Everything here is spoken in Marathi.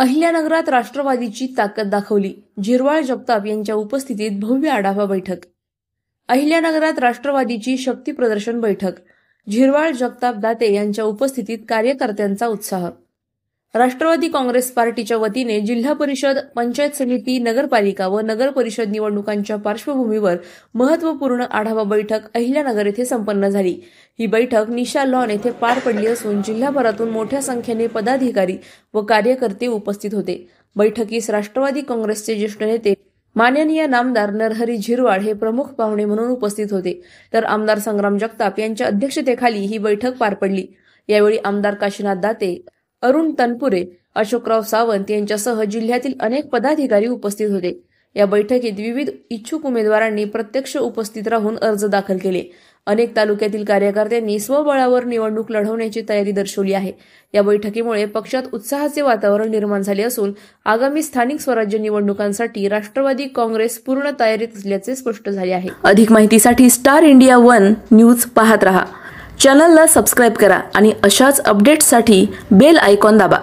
अहिल्यानगरात राष्ट्रवादीची ताकद दाखवली. झिरवाळ जगताप यांच्या उपस्थितीत भव्य आढावा बैठक. अहिल्यानगरात राष्ट्रवादीची शक्ती प्रदर्शन बैठक. झिरवाळ जगताप दाते यांच्या उपस्थितीत कार्यकर्त्यांचा उत्साह. राष्ट्रवादी काँग्रेस पार्टीच्या वतीने जिल्हा परिषद, पंचायत समिती, नगरपालिका व नगर परिषद निवडणुकांच्या पार्श्वभूमीवर महत्त्वपूर्ण आढावा बैठक अहिल्यानगर येथे संपन्न झाली. ही बैठक निशा लॉन येथे पार पडली असून जिल्हाभरातून मोठ्या संख्येने पदाधिकारी व कार्यकर्ते उपस्थित होते. बैठकीस राष्ट्रवादी काँग्रेसचे ज्येष्ठ नेते माननीय नामदार नरहरी झिरवाळ हे प्रमुख पाहुणे म्हणून उपस्थित होते, तर आमदार संग्राम जगताप यांच्या अध्यक्षतेखाली ही बैठक पार पडली. यावेळी आमदार काशीनाथ दाते, अरुण तनपुरे, अशोकराव सावंत यांच्यासह जिल्ह्यातील अनेक पदाधिकारी उपस्थित होते. या बैठकीत विविध इच्छुक उमेदवारांनी प्रत्यक्ष उपस्थित राहून अर्ज दाखल केले. अनेक तालुक्यातील कार्यकर्त्यांनी स्वबळावर निवडणूक लढवण्याची तयारी दर्शवली आहे. या बैठकीमुळे पक्षात उत्साहाचे वातावरण निर्माण झाले असून आगामी स्थानिक स्वराज्य निवडणुकांसाठी राष्ट्रवादी काँग्रेस पूर्ण तयारीत असल्याचे स्पष्ट झाले आहे. अधिक माहितीसाठी स्टार इंडिया 1 न्यूज पाहत रहा. चॅनलला सबस्क्राईब करा आणि अशाच अपडेट्ससाठी बेल आयकॉन दाबा.